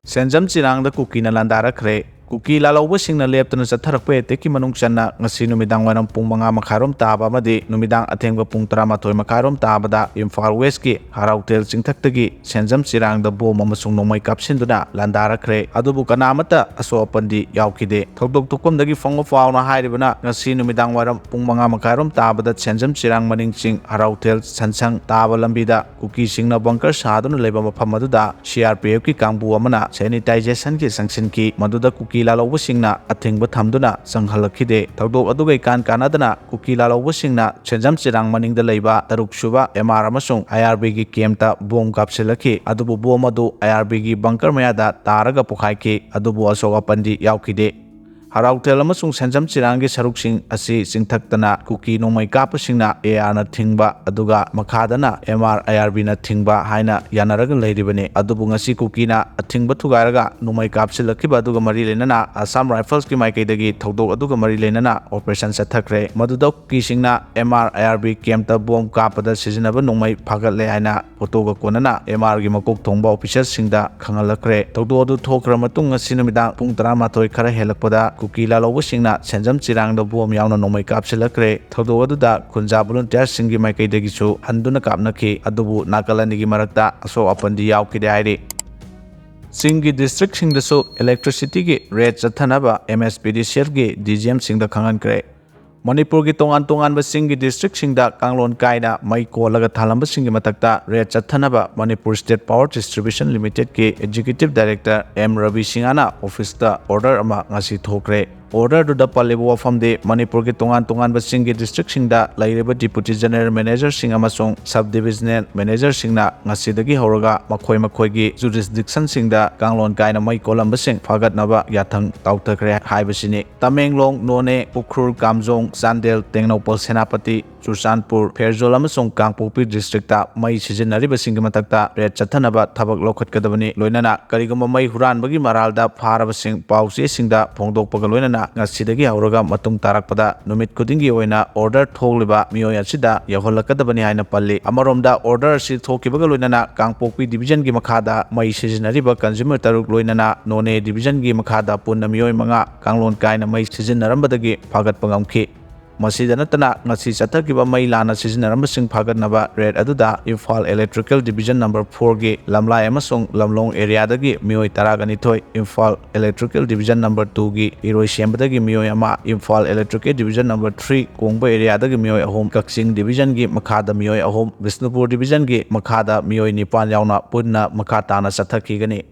Senjam Chirang da Kuki na Landarakhre, Kuki lalaubasinna leptana chatharakpa eteki manung channa ngasi numidang waram pung manga makharom taba amadi numidang athengba pung 13 makharom tabada Imphal West ki Hairakle chingthaktagi Senjam Chirang da bom amasung nomai kapsinduna Landarakhre adubu kanamata asopandi yaukide thokdok tokomdagi phongwa fauna hairibana ngasi numidang waram pung manga makharom tabada Senjam Chirang maning ching Hairakle sansang taba lambida Kuki singna bunker saduna leba mafam aduda CRPF ki kangbu amana sanitization ki sangsin ki maduda Kuki lalaubasinna athengba thamduna sanghalakide thokdok adugai kanadana Kuki lalaubasinna Senjam Chirang maningda leiba taruk suba MR amasung IRB gi kemta bom kapsilaki adubu bom adu IRB gi bunker mayada taraga pokhaiki adubu asoga pandi yaukide Hairakle amasung Senjam Chirang gi saruksing asi singthaktana Kuki nomai kapasingna AR na thingba aduga makhadana MR IRB na thingba haina yanaraga leiribane adubu ngasi Kuki na athingba thugaraga nomai kapsilakiba aduga mari lenana Assam Rifles ki maikaidagi thokdok aduga mari lenana operation chathakre maduda Kuki singna MR IRB kemta bom kapada sizinaba nomai phagatle haina photoga konana MR gi makok thongba officer singda khangalakre thokdok adu thokra matung ngasi numidang pung 13 khara helakpada Kuki lalaubasinna Senjam Chirang da bom yauna nomai kapsilakre thokdok aduda khunja volunteer singi maikaidagi chu handuna kapnaki adubu nakalani gi marakta aso apandi yaukide hairi Singi district singdasu electricity gi rate chathanaba MSPDCL gi DGM singda khangankre Manipur gi tongan ba singi district singda kanglon kaina mai kolaga thalamba singi matakta rate chathanaba Manipur State Power Distribution Limited ki Executive Director M Ravi Singana office da order ama ngasi thokre Order to the Palibu from the Manipur ki tongan ba singi district singda laireba Deputy General Manager sing amasung Subdivisional Manager singna ngasidagi horaga makhoi gi jurisdiction singda kanglon kaina mai kolamba sing phagatnaba yathang tautakre haibasini Tamenglong None Ukhrul Kamjong Sandel Tengnopal Senapati Churchandpur Pherzol amasung Kangpokpi district ta mai sijinariba singi matakta red chathanaba thabak lokhatkadabani loinana kariguma mai huranbagi maralda pharaba sing pause singda phongdokpaga loinana ngasidagi hauraga matung tarakpada numit kudingi oina order thogliba miyoi asida yaholakadabani haina palli amaromda order si thokibaga loinana Kangpokpi division gi makhada mai sijinariba consumer taruk loinana None division gi makhada punna miyoi manga kanglon kaina mai sijinarambadagi phagatpangamki Masida natana ngasi chathakiba mai lana sizinarambasing phagatnaba red aduda Imphal Electrical Division number 4 gi lamlai amasung lamlong area dagi miyoi taraganithoi Imphal Electrical Division number 2 gi iroi sembadagi miyoi ama Imphal Electrical Division number 3 kongba area dagi miyoi ahom Kaksing Division gi makhada miyoi ahom Bisnupur Division gi makhada miyoi nipan yauna punna makhatana chathakigani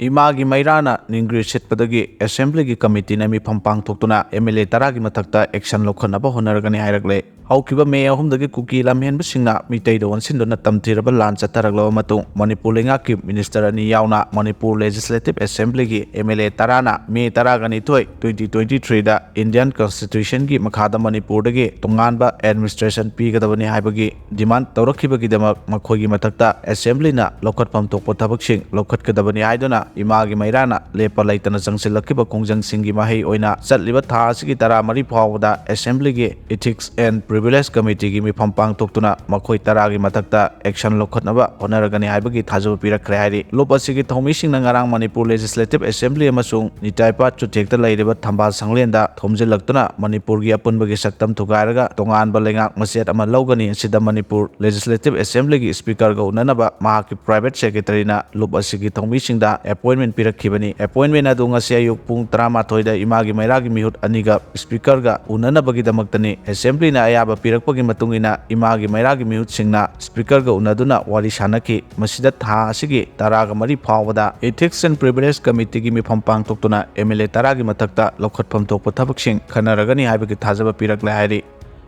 Imagi Meira na ningri sitpadagi assembly gi committee na mi phampang thoktuna MLA tara gi mathakta action lokhanaba honaragani Hairakle haukiba me ahumdagi Kuki lamhenba singna mitei do wansindona tamthiraba lan chataraglawa matung Manipur lenga ki minister ani yauna Manipur Legislative Assembly gi MLA tarana me taragani thoi 2023 da Indian Constitution gi makhada Manipur dagi tonganba administration pigadabani haibagi demand tawrakhibagi damak makhogi mathakta assembly na lokhatpham thokpa thabaksing lokhatkadabani haidona Imagi Meira na lepa laitana jangsilakiba kongjang singi mahei oina chatliba tha asigi tara mari phawda assembly gi ethics and privilege committee gi mi phampang toktuna makhoi tara gi mathakta action lokhatnaba honaragani haibagi thajaba pirakre hairi lop asigi thomi singna ngarang Manipur Legislative Assembly amasung nitaipa chutekta laireba thambal sanglenda thomjilaktuna Manipur gi apunbagi saktam thugairaga tongan balenga maset ama logani sida Manipur Legislative Assembly gi speaker ga unanaba mahaki private secretary na lop asigi thomi singda appointment pirakhibani appointment adu ngasi ayuk pung 13 da Imagi Meira gi mihut aniga speaker ga unanabagi damaktani assembly na ayaba pirakpagi matungina Imagi Meira gi mihut singna speaker ga unaduna wari sanaki masida tha asigi taraga mari phawada ethics and privilege committee gi mifam pangtoktuna MLA taragi mathakta lokhatpham thokpa thabaksing khanaragani haibagi thajaba pirakle hairi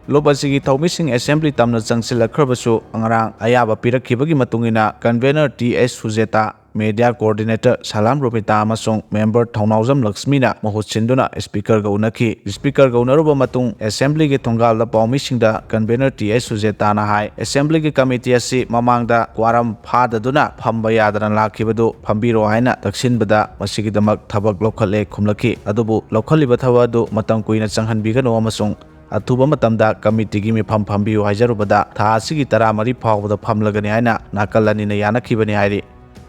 Lobasigi Thomising Assembly Tamna Jangsilakrabasu Angarang Ayaba Pirakhibagi matungina convener TS Sujeta Media Coordinator Salam Rupita amasung member Thaunaujam Lakshmina mahut sinduna speaker ga unaki speaker ga unaruba matung assembly ge thongal da pawmisingda convener TS Sujeta na hai assembly ge committee asi mamangda kwaram phadaduna phamba yadana lakhibadu phambiro haina taksinbada masigi damak thabak lokhalle khumlaki adubu lokhaliba thawadu matang kuina changhanbigano amasung Atuba matamda committee gi mifam phambiu haijarubada tha asigi 13 phawbada phamlagani haina nakalani na yanakibani hairi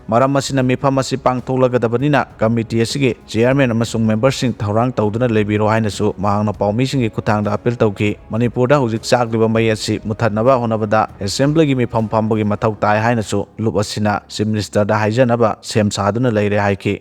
Maram asina mifam asi pangthoklagadabnina committee asigi chairman amasung members sing thorang tawduna lebiro hainasu mahangna paumi singi kuthangda appeal tawki Manipurda hujik chakliba mai asi muthatnaba honabada assembly gi mifam phambagi mathau tai hainasu lup asina chief minister da haijanaba sem saduna leire haiki